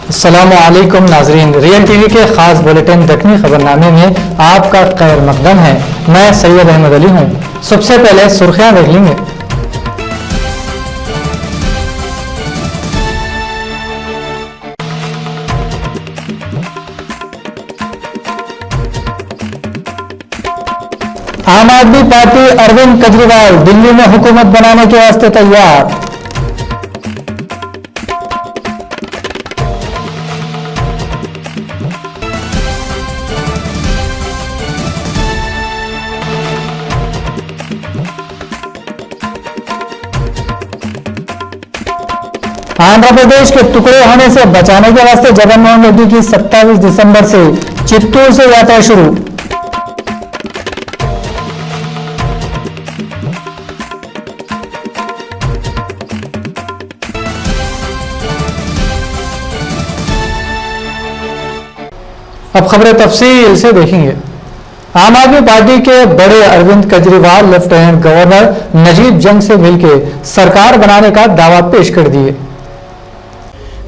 अस्सलामुअलैकुम नाजरीन, real TV के खास बुलेटिन दक्कनी खबरनामे में आपका खैर मकदम है। मैं सैयद अहमद अली हूँ। सबसे पहले सुर्खियां देख लेंगे। आम आदमी पार्टी अरविंद केजरीवाल दिल्ली में हुकूमत बनाने के वास्ते तैयार। आंध्र प्रदेश के टुकड़े होने से बचाने के वास्ते जगनमोहन रेड्डी की 27 दिसंबर से चित्तूर से यात्रा शुरू। अब खबरें तफसील से देखेंगे। आम आदमी पार्टी के बड़े अरविंद केजरीवाल लेफ्टिनेंट गवर्नर नजीब जंग से मिलकर सरकार बनाने का दावा पेश कर दिए।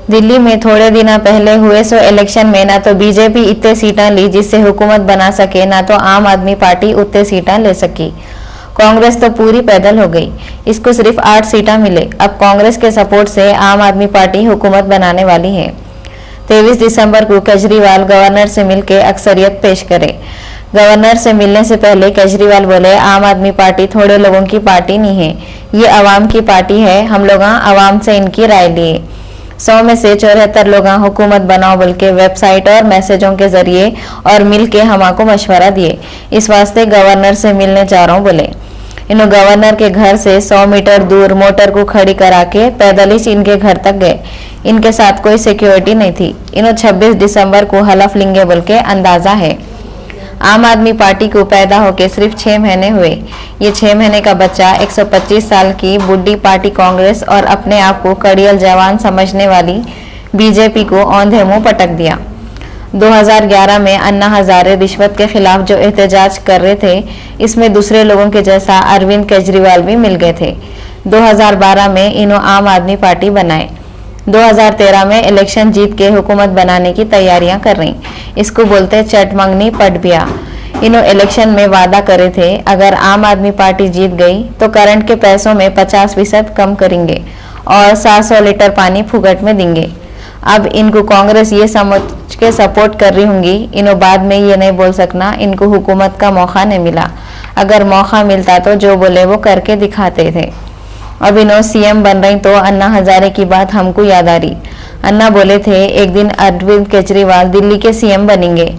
दिल्ली में थोड़े दिन पहले हुए सो इलेक्शन में ना तो बीजेपी इतने सीटें ली जिससे हुकूमत बना सके, ना तो आम आदमी पार्टी उतने सीटें ले सकी। कांग्रेस तो पूरी पैदल हो गई, इसको सिर्फ 8 सीटें मिले। अब कांग्रेस के सपोर्ट से आम आदमी पार्टी हुकूमत बनाने वाली है। 23 दिसंबर को केजरीवाल गवर्नर से मिलकर अक्सरियत पेश करे। गवर्नर से मिलने से पहले केजरीवाल बोले, आम आदमी पार्टी थोड़े लोगों की पार्टी नहीं है, ये अवाम की पार्टी है। हम लोग अवाम से इनकी राय लिए 100 में से 74 लोग हुकूमत बनाओ बोल के वेबसाइट और मैसेजों के जरिए और मिल के हमको मशवरा दिए। इस वास्ते गवर्नर से मिलने जा रहा हूँ बोले। इन्हों गवर्नर के घर से 100 मीटर दूर मोटर को खड़ी करा के पैदल ही इनके घर तक गए। इनके साथ कोई सिक्योरिटी नहीं थी। इन्हों 26 दिसंबर को हलफ लेंगे बोल के अंदाजा है। आम आदमी पार्टी को पैदा होके सिर्फ 6 महीने हुए। ये 6 महीने का बच्चा 125 साल की बुढ़ी पार्टी कांग्रेस और अपने आप को कड़ियल जवान समझने वाली बीजेपी को औंधे मुंह पटक दिया। 2011 में अन्ना हजारे रिश्वत के खिलाफ जो एहतजाज कर रहे थे, इसमें दूसरे लोगों के जैसा अरविंद केजरीवाल भी मिल गए थे। 2012 में इन्हों आम आदमी पार्टी बनाए। 2013 में इलेक्शन जीत के हुकूमत बनाने की तैयारियां कर रही। इसको बोलते चटमंगनी पटबिया। इन्हों इलेक्शन में वादा करे थे, अगर आम आदमी पार्टी जीत गई तो करंट के पैसों में 50% कम करेंगे और 700 लीटर पानी फुकट में देंगे। अब इनको कांग्रेस ये समझ के सपोर्ट कर रही होंगी। इन्हों बाद में ये नहीं बोल सकना इनको हुकूमत का मौका नहीं मिला। अगर मौका मिलता तो जो बोले वो करके दिखाते थे। अब इन्हों सीएम बन रही तो अन्ना हजारे की बात हमको याद आ रही। अन्ना बोले थे एक दिन अरविंद केजरीवाल दिल्ली के सीएम बनेंगे।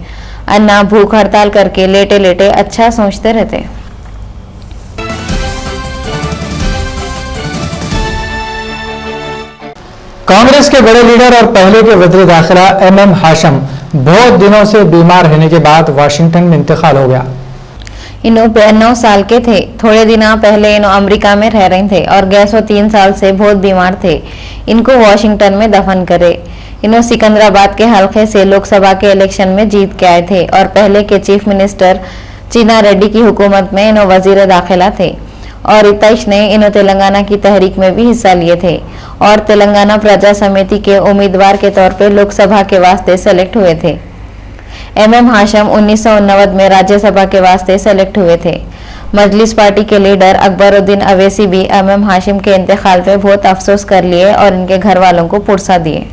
अन्ना भूख हड़ताल करके लेटे लेटे अच्छा सोचते रहते। कांग्रेस के बड़े लीडर और पहले के वज़ीर दाखिला MM हाशिम बहुत दिनों से बीमार रहने के बाद वाशिंगटन में इंतकाल हो गया। इन्हों 92 साल के थे। थोड़े दिन पहले इन्हों अमेरिका में रह रहे थे और गैसों 3 साल से बहुत बीमार थे। इनको वॉशिंगटन में दफन करे। इन्हों सिकंदराबाद के हल्के से लोकसभा के इलेक्शन में जीत के आए थे और पहले के चीफ मिनिस्टर चिन्ना रेड्डी की हुकूमत में इन्हों वजीर दाखिला थे। और रितेश ने इन्हों तेलंगाना की तहरीक में भी हिस्सा लिए थे और तेलंगाना प्रजा समिति के उम्मीदवार के तौर पर लोकसभा के वास्ते सेलेक्ट हुए थे। MM हाशिम 1989 में राज्यसभा के वास्ते सेलेक्ट हुए थे। मजलिस पार्टी के लीडर अकबरुद्दीन अवैसी भी एमएम हाशिम के इंतकाल पे बहुत अफसोस कर लिए और इनके घर वालों को पुरसा दिए।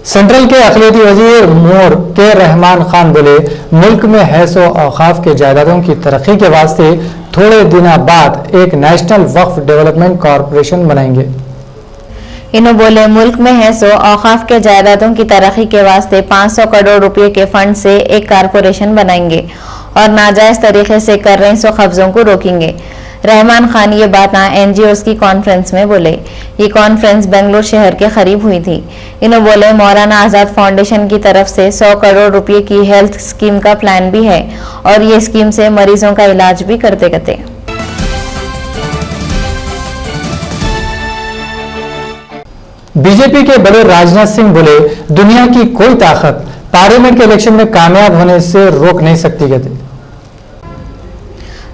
सेंट्रल के अखिलती वजीर मोर के रहमान खान बोले, मुल्क में हैस व औकाफ के जायदादों की तरक्की के वास्ते थोड़े दिनों बाद एक नेशनल वक्फ डेवलपमेंट कॉरपोरेशन बनाएंगे। इन्हों बोले, मुल्क में हैस व औकाफ के जायदादों की तरक्की के वास्ते 500 करोड़ रुपए के फंड से एक कारपोरेशन बनाएंगे और नाजायज तरीके से कर रहे सो कब्जों को रोकेंगे। रहमान खान ये बात एनजीओस की कॉन्फ्रेंस में बोले। ये कॉन्फ्रेंस बेंगलुरु शहर के करीब हुई थी। इन्हों बोले, मौलाना आजाद फाउंडेशन की तरफ से 100 करोड़ रुपए की हेल्थ स्कीम का प्लान भी है और ये स्कीम से मरीजों का इलाज भी करते। बीजेपी के बड़े राजनाथ सिंह बोले, दुनिया की कोई ताकत पार्लियामेंट के इलेक्शन में कामयाब होने से रोक नहीं सकती। कहते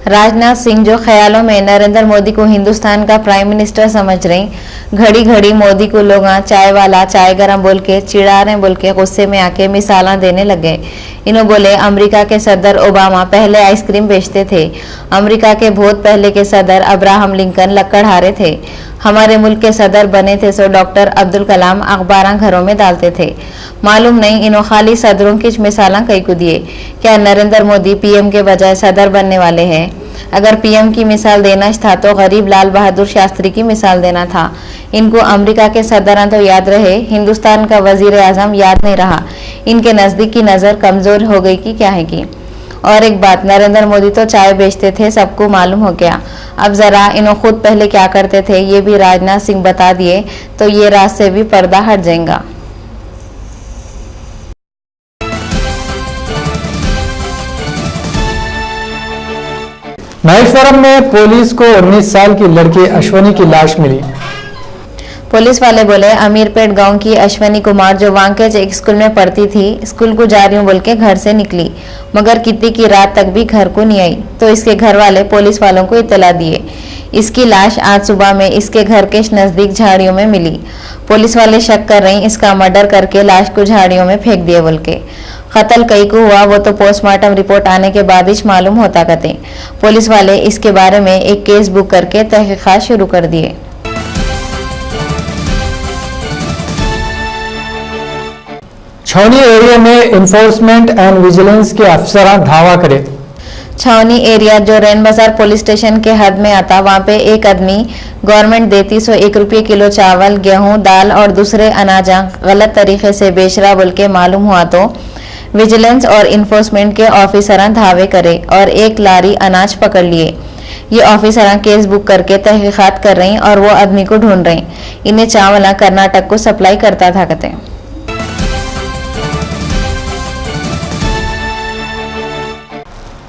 राजनाथ सिंह जो ख्यालों में नरेंद्र मोदी को हिंदुस्तान का प्राइम मिनिस्टर समझ रहे, घड़ी घड़ी मोदी को लोग चाय वाला चाय गरम बोल के चिढ़ा रहे बोल के गुस्से में आके मिसाला देने लगे। इन्हों बोले, अमेरिका के सदर ओबामा पहले आइसक्रीम बेचते थे। अमेरिका के बहुत पहले के सदर अब्राहम लिंकन लकड़हारे थे। हमारे मुल्क के सदर बने थे सो डॉक्टर अब्दुल कलाम अखबारां घरों में डालते थे। मालूम नहीं इन्हों खाली सदरों की मिसाला कई को दिए। क्या नरेंद्र मोदी पीएम के बजाय सदर बनने वाले हैं? अगर पीएम की मिसाल देना था तो गरीब लाल बहादुर शास्त्री की मिसाल देना था। इनको अमेरिका के सदर तो याद रहे, हिंदुस्तान का वजीर आजम याद नहीं रहा। इनके नजदीक की नजर कमजोर हो गई कि क्या है की। और एक बात, नरेंद्र मोदी तो चाय बेचते थे, सबको मालूम हो गया। अब जरा इन्हों खुद पहले क्या करते थे ये भी राजनाथ सिंह बता दिए तो ये राज से भी पर्दा हट जाएगा। महेश्वरम में पुलिस को 19 साल की लड़की अश्वनी की लाश मिली। पुलिस वाले बोले, अमीरपेट गांव की अश्वनी कुमार जो वांकेज एक स्कूल में पढ़ती थी, स्कूल को जा रही हूं बोल के घर से निकली, मगर कितनी की रात तक भी घर को नहीं आई तो इसके घर वाले पुलिस वालों को इत्तला दिए। इसकी लाश आज सुबह में इसके घर के नजदीक झाड़ियों में मिली। पुलिस वाले शक कर रही इसका मर्डर करके लाश को झाड़ियों में फेंक दिए बोल के। कत्ल कई को हुआ वो तो पोस्टमार्टम रिपोर्ट आने के बाद ही मालूम होता कहते। पुलिस वाले इसके बारे में एक केस बुक करके तहकीकात शुरू कर दिए। छावनी एरिया में इन्फोर्समेंट एंड विजिलेंस के अफसर धावा करे। छावनी एरिया जो रैन बाजार पुलिस स्टेशन के हद में आता, वहाँ पे एक आदमी गवर्नमेंट देती सो 1 रुपये किलो चावल, गेहूं, दाल और दूसरे अनाजा गलत तरीके से बेच रहा बोल के मालूम हुआ तो विजिलेंस और इन्फोर्समेंट के ऑफिसर धावे करे और 1 लारी अनाज पकड़ लिए। ये ऑफिसर केस बुक करके तहकीकात कर रही और वो आदमी को ढूंढ रही। इन्हें चावल कर्नाटक को सप्लाई करता था कहते।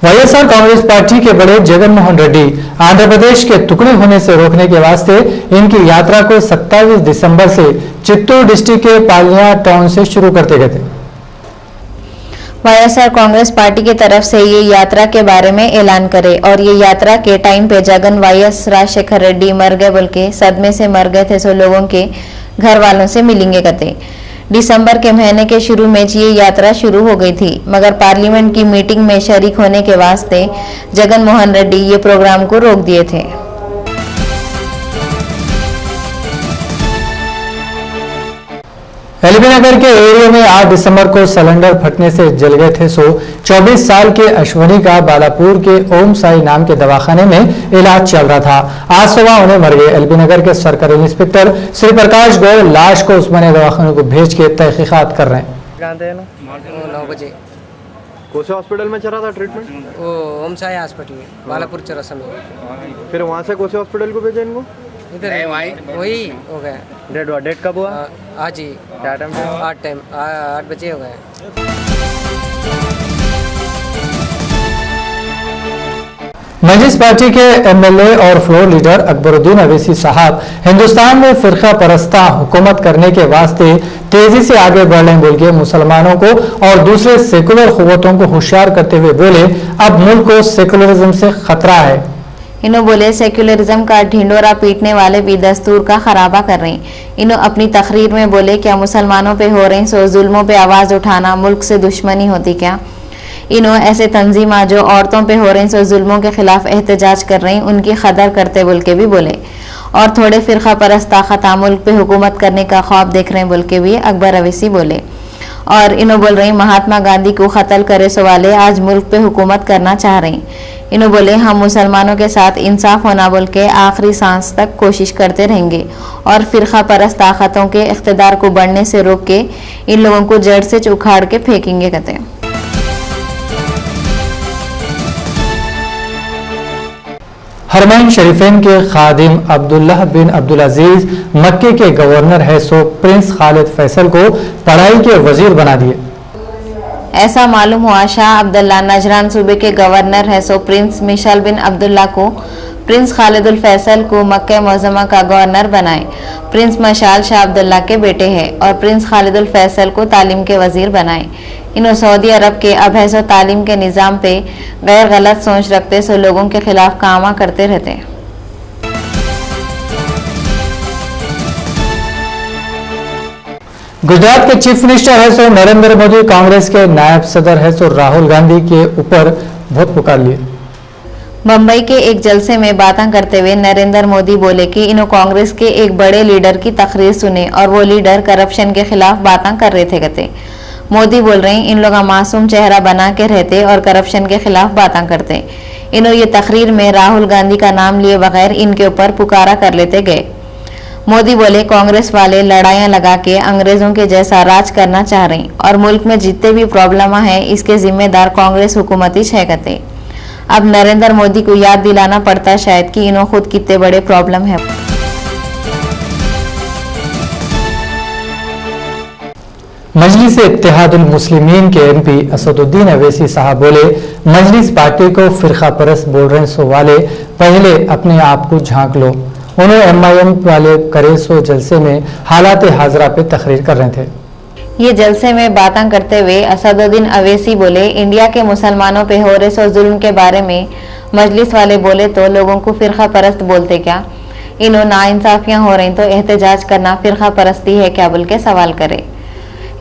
वाईएसआर कांग्रेस पार्टी के बड़े जगन मोहन रेड्डी आंध्र प्रदेश के टुकड़े होने से रोकने के वास्ते इनकी यात्रा को 27 दिसंबर से चित्तूर डिस्ट्रिक्ट के पालिया टाउन से शुरू करते गए थे। वाईएसआर कांग्रेस पार्टी की तरफ से ये यात्रा के बारे में ऐलान करे और ये यात्रा के टाइम पे जगन वाईएस राजशेखर रेड्डी मर गए बोल के सदमे से मर गए थे सो लोगों के घर वालों से मिलेंगे कहते। दिसंबर के महीने के शुरू में ये यात्रा शुरू हो गई थी, मगर पार्लियामेंट की मीटिंग में शरीक होने के वास्ते जगन मोहन रेड्डी ये प्रोग्राम को रोक दिए थे। एलबी नगर के एरिया में 8 दिसंबर को सिलेंडर फटने से जल गए थे सो 24 साल के अश्वनी का बालापुर के ओम साई नाम के दवाखाने में इलाज चल रहा था। आज सुबह उन्हें मर गए। एलबी नगर के सर्कल इंस्पेक्टर श्री प्रकाश गोयल लाश को उस्मानिया दवाखाने को भेज के तहकीकात कर रहे हैं। 9 बजे कौन से हॉस्पिटल में चला था ट्रीटमेंट? वो ओम साई हॉस्पिटल में बालापुर चौरासा में। फिर वहाँ से कौन से हॉस्पिटल को भेजा इनको? इधर वही हो गया। डेट कब हुआ? आज ही। क्या टाइम? 8 बजे हो गए। मजलिस पार्टी के एमएलए और फ्लोर लीडर अकबरुद्दीन अवैसी साहब हिंदुस्तान में फिरका परस्ता हुकूमत करने के वास्ते तेजी से आगे बढ़ रहे बोल के मुसलमानों को और दूसरे सेकुलर कुव्वतों को होशियार करते हुए बोले, अब मुल्क को सेकुलरिज्म से खतरा है। इन्हों बोले सेक्युलरिज्म का ढिंडोरा पीटने वाले भी दस्तूर का खराबा कर रहे हैं। इन्हों अपनी तकरीर में बोले क्या मुसलमानों पे हो रही सो जुल्मों पे आवाज उठाना मुल्क से दुश्मनी होती क्या। इन्हों ऐसे तंजीमा जो औरतों पे हो रही सो जुल्मों के खिलाफ एहतजाज कर रही उनकी कदर करते बोल के भी बोले। और थोड़े फिरका परस्त ताकत मुल्क पे हुकूमत करने का ख्वाब देख रहे हैं बोल के भी अकबर अवैसी बोले। और इन्हों बोल रही महात्मा गांधी को कत्ल करे सो वाले आज मुल्क पे हुकूमत करना चाह रहे हैं। इन्हों बोले हम मुसलमानों के साथ इंसाफ होना बोल के आखिरी सांस तक कोशिश करते रहेंगे और फिरका परस्त ताकतों के इख्तिदार को बढ़ने से रोक के इन लोगों को जड़ से उखाड़ के फेंकेंगे कहते हैं। हरमैन शरीफैन के खादिम अब्दुल्लाह बिन अब्दुल अजीज मक्के के गवर्नर है सो प्रिंस खालिद फैसल को पढ़ाई के वजीर बना दिए। ऐसा मालूम हुआ शाह अब्दुल्ला नजरान सूबे के गवर्नर है सो प्रिंस मिशेल बिन अब्दुल्ला को प्रिंस खालिदुल फैसल को मक्का मुअज़्ज़मा का गवर्नर बनाए। प्रिंस मशाल शाह अब्दुल्ला के बेटे हैं और प्रिंस खालिदुल फैसल को तालीम के वजीर बनाए। इन्हों सऊदी अरब के अबहस और तालीम के निज़ाम पे गैर गलत सोच रखते सो लोगों के खिलाफ कामा करते रहते हैं। गुजरात के चीफ मिनिस्टर है सो नरेंद्र मोदी कांग्रेस के नायब सदर है सो राहुल गांधी के ऊपर बहुत पुकार लिए। मुंबई के एक जलसे में बातें करते हुए नरेंद्र मोदी बोले कि इन्हों कांग्रेस के एक बड़े लीडर की तकरीर सुने और वो लीडर करप्शन के खिलाफ बातें कर रहे थे कहते। मोदी बोल रहे हैं इन लोग मासूम चेहरा बना के रहते और करप्शन के खिलाफ बातें करते। इन्हों ये तकरीर में राहुल गांधी का नाम लिए बगैर इनके ऊपर पुकारा कर लेते गए। मोदी बोले कांग्रेस वाले लड़ाइयां लगा के अंग्रेजों के जैसा राज करना चाह रहे हैं और मुल्क में जितने भी प्रॉब्लम है इसके जिम्मेदार कांग्रेस हुकूमत ही है कहते। अब नरेंद्र मोदी को याद दिलाना पड़ता शायद कि इन्हों खुद कितने बड़े प्रॉब्लम है। मजलिस इत्तेहादुल मुस्लिमीन के एमपी असदुद्दीन अवैसी साहब बोले मजलिस पार्टी को फिरका परस्त बोल रहे सो वाले पहले अपने आप को झांक लो। उन्होंने एमआईएम वाले करे सो जलसे में हालात हाजरा पे तकरीर कर रहे थे। ये जलसे में बातें करते हुए असदुद्दीन अवैसी बोले इंडिया के मुसलमानों पे हो रहे सो जुल्म के बारे में मजलिस वाले बोले तो लोगों को फिरका परस्त बोलते क्या। इन्हों नाइंसाफियां हो रही तो एहतजाज करना फिरका परस्ती है क्या बोल के सवाल करे।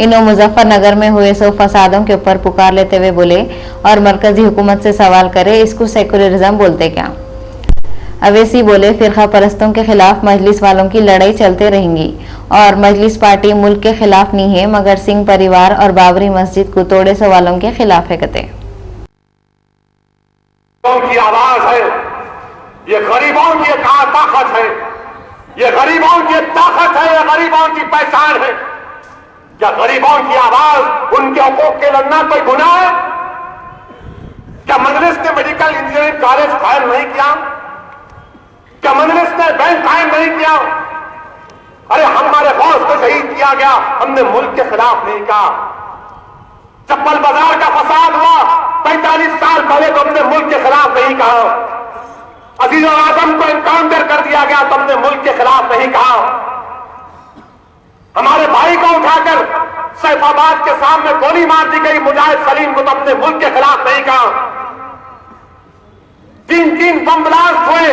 इन्हों मुजफ्फरनगर में हुए सो फसादों के ऊपर पुकार लेते हुए बोले और मरकजी हुकूमत से सवाल करे इसको सेकुलरिज्म बोलते क्या। अवैसी बोले फिरका परस्तों के खिलाफ मजलिस वालों की लड़ाई चलते रहेंगी और मजलिस पार्टी मुल्क के खिलाफ नहीं है मगर सिंह परिवार और बाबरी मस्जिद को तोड़े सवालों के खिलाफ है कहते। की आवाज है, ये गरीबों की एक ताकत है, ये गरीबों की ताकत है, ये गरीबों की पहचान है। क्या गरीबों की आवाज उनके हकूक के लड़ना कोई गुनाह है? क्या मजलिस ने मेडिकल इंजीनियरिंग कॉलेज कायम नहीं किया? क्या मजलिस ने बैंक कायम नहीं किया? अरे हमारे गौस को शहीद किया गया, हमने मुल्क के खिलाफ नहीं कहा। चप्पल बाजार का फसाद हुआ 45 साल पहले तो हमने मुल्क के खिलाफ नहीं कहा। अजीज और आजम को एनकाउंटर कर दिया गया तो हमने मुल्क के खिलाफ नहीं कहा। हमारे भाई को उठाकर सैफाबाद के सामने गोली मार दी गई मुजाहिद सलीम को तो हमने मुल्क के खिलाफ नहीं कहा। 3 बम ब्लास्ट हुए,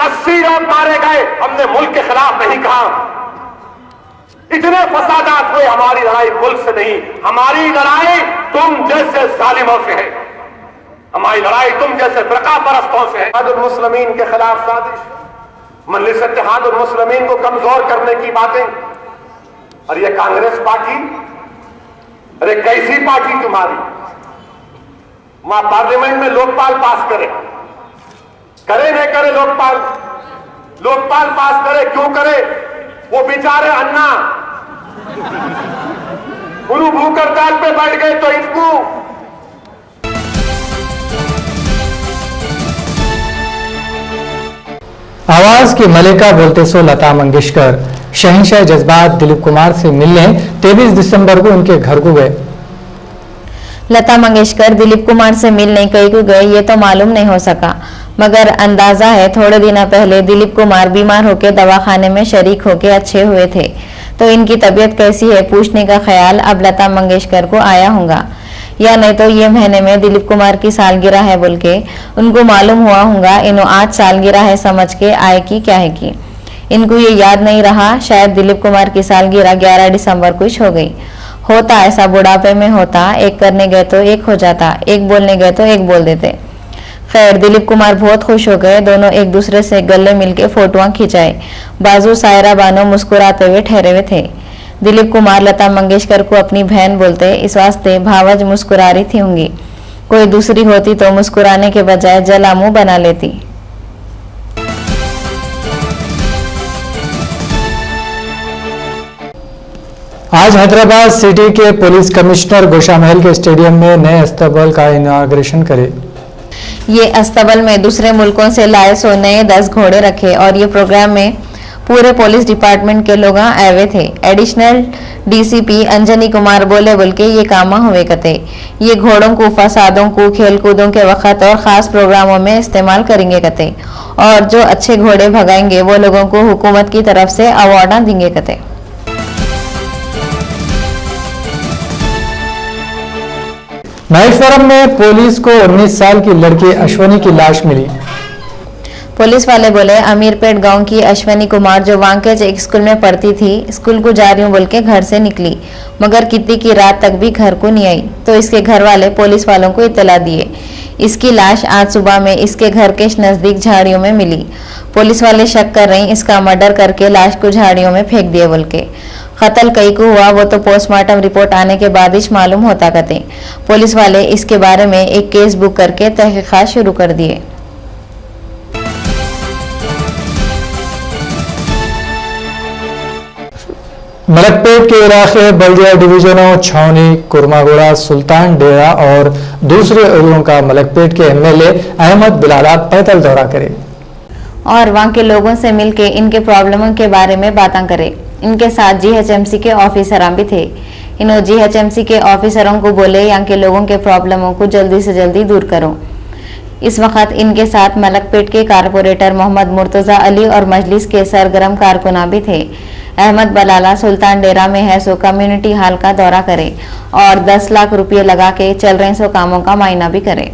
80 लोग मारे गए, हमने मुल्क के खिलाफ नहीं कहा। इतने फसादात हुए, हमारी लड़ाई मुल्क से नहीं, हमारी लड़ाई तुम जैसे जालिमों से है, हमारी लड़ाई तुम जैसे फिरका परस्तों से है। इत्तेहादुल मुस्लिमीन के खिलाफ साजिश, मजलिस इत्तेहादुल मुस्लिमीन को कमजोर करने की बातें। और ये कांग्रेस पार्टी, अरे कैसी पार्टी तुम्हारी? वहां पार्लियामेंट में लोकपाल पास करे नहीं करे, लोकपाल पास करे, क्यों करे? वो बेचारे अन्ना गुरु भूख हड़ताल पे बैठ गए तो इनको आवाज की मलिका बोलते सो लता मंगेशकर शहंशाह जज्बात दिलीप कुमार से मिलने 23 दिसंबर को उनके घर को गए। लता मंगेशकर दिलीप कुमार से मिलने कई को गए ये तो मालूम नहीं हो सका, मगर अंदाजा है थोड़े दिन पहले दिलीप कुमार बीमार होकर दवाखाने में शरीक होकर अच्छे हुए थे, तो इनकी तबीयत कैसी है पूछने का ख्याल अब लता मंगेशकर को आया होगा। या नहीं तो ये महीने में दिलीप कुमार की सालगिरह है बोल के उनको मालूम हुआ होगा इन्हों आज सालगिरह है समझ के आए की क्या है की इनको ये याद नहीं रहा शायद दिलीप कुमार की सालगिरह 11 दिसंबर कुछ हो गई। होता ऐसा बुढ़ापे में होता, एक करने गए तो एक हो जाता, एक बोलने गए तो एक बोल देते। खैर दिलीप कुमार बहुत खुश हो गए, दोनों एक दूसरे से गले मिलके फोटोआं खिंचाए। बाजू सायरा बानो मुस्कुराते हुए ठहरे हुए थे। दिलीप कुमार लता मंगेशकर को अपनी बहन बोलते, इस वास्ते भावज मुस्कुरा रही थी होंगी। कोई दूसरी होती तो मुस्कुराने के बजाय जला मुंह बना लेती। आज हैदराबाद सिटी के पुलिस कमिश्नर गोशामहल के स्टेडियम में नए अस्तबल का इनॉग्रेशन करे। ये अस्तबल में दूसरे मुल्कों से लाए 100 नए 10 घोड़े रखे और ये प्रोग्राम में पूरे पुलिस डिपार्टमेंट के लोग आए हुए थे। एडिशनल डीसीपी अंजनी कुमार बोल के ये काम हुए कते। ये घोड़ों को फसादों को खेल कूदों के वक्त और खास प्रोग्रामों में इस्तेमाल करेंगे कते और जो अच्छे घोड़े भगाएंगे वो लोगों को हुकूमत की तरफ से अवार्ड देंगे कते। महेश्वरम में पुलिस को 19 साल की लड़की अश्वनी की लाश मिली। पुलिस वाले बोले अमीरपेट गांव की अश्वनी कुमार जो वांकेज एक स्कूल में पढ़ती थी, स्कूल को जा रही हूँ बोल के घर से निकली मगर कितनी की रात तक भी घर को नहीं आई तो इसके घर वाले पुलिस वालों को इत्तला दिए। इसकी लाश आज सुबह में इसके घर के नजदीक झाड़ियों में मिली। पुलिस वाले शक कर रहे इसका मर्डर करके लाश को झाड़ियों में फेंक दिए बोल के। कत्ल कई को हुआ वो तो पोस्टमार्टम रिपोर्ट आने के बाद ही मालूम होता कहते। पुलिस वाले इसके बारे में एक केस बुक करके तहकीकात शुरू कर दिए। मलकपेट के इलाके बल्दिया डिवीजनों छावनी, कुरमागोड़ा, सुल्तान डेरा और दूसरे एरियों का मलकपेट के एमएलए अहमद बिलाला पैदल दौरा करे और वहां के लोगों से मिलके इनके प्रॉब्लमों के बारे में बातें करे। इनके साथ जीएचएमसी के ऑफिसर भी थे। इन्होंने जीएचएमसी के ऑफिसरों को बोले यहाँ के लोगों के प्रॉब्लमों को जल्दी से जल्दी दूर करो। इस वक्त इनके साथ मलकपेट के कारपोरेटर मोहम्मद मुर्तजा अली और मजलिस के सरगर्म कारकुना भी थे। अहमद बलाला सुल्तान डेरा में है सो कम्युनिटी हॉल का दौरा करे और 10 लाख रुपये लगा के चल रहे सो कामों का मायना भी करे।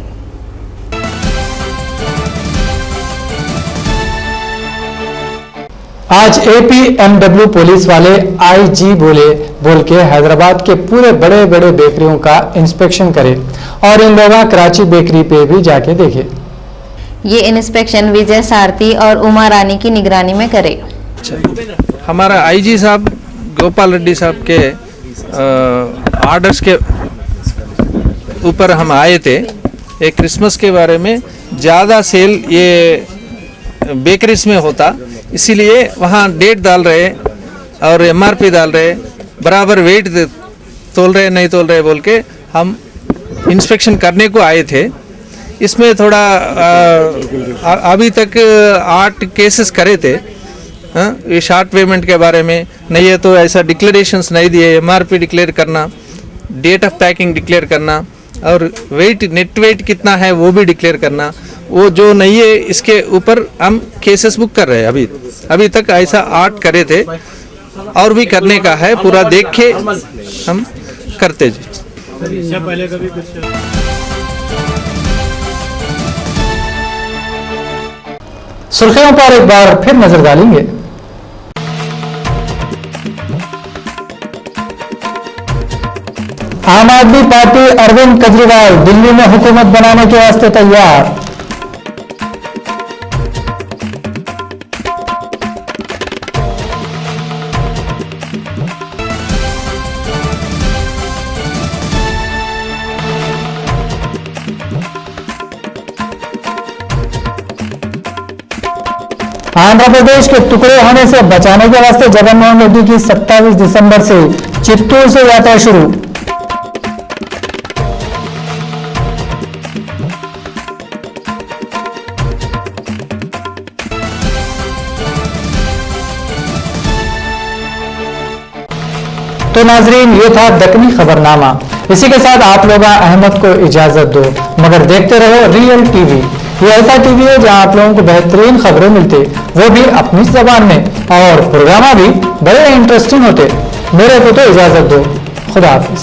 आज एपीएमडब्ल्यू पुलिस वाले आईजी बोल के हैदराबाद के पूरे बड़े बड़े बेकरियों का इंस्पेक्शन करे और इन लोगों कराची बेकरी पे भी जाके देखे। ये इंस्पेक्शन विजय सारथी और उमा रानी की निगरानी में करे। हमारा आईजी साहब गोपाल रेड्डी साहब के ऑर्डर्स के ऊपर हम आए थे। एक क्रिसमस के बारे में ज़्यादा सेल ये बेकरीज में होता, इसीलिए वहाँ डेट डाल रहे और एमआरपी डाल रहे, बराबर वेट तोल रहे नहीं तोल रहे बोल के हम इंस्पेक्शन करने को आए थे। इसमें थोड़ा अभी तक 8 केसेस करे थे। ये शार्ट पेमेंट के बारे में नहीं है तो ऐसा डिक्लेरेशंस नहीं दिए, एमआरपी डिक्लेयर करना, डेट ऑफ पैकिंग डिक्लेयर करना और वेट नेट वेट कितना है वो भी डिक्लेयर करना, वो जो नहीं है इसके ऊपर हम केसेस बुक कर रहे हैं। अभी तक ऐसा 8 करे थे और भी करने का है, पूरा देख के हम करते जी। सुर्खियों पर एक बार फिर नजर डालेंगे। आम आदमी पार्टी अरविंद केजरीवाल दिल्ली में हुकूमत बनाने के वास्ते तैयार। आंध्र प्रदेश के टुकड़े होने से बचाने के वास्ते जगनमोहन रेड्डी की 27 दिसंबर से चित्तूर से यात्रा शुरू। तो नाजरीन, ये था दक्कनी खबरनामा। इसी के साथ आप लोग अहमद को इजाजत दो, मगर देखते रहो रियल टीवी। ये ऐसा टीवी है जहां आप लोगों को बेहतरीन खबरें मिलती, वो भी अपनी जबान में, और प्रोग्राम भी बड़े इंटरेस्टिंग होते। मेरे को तो इजाजत दो, खुदा हाफिज।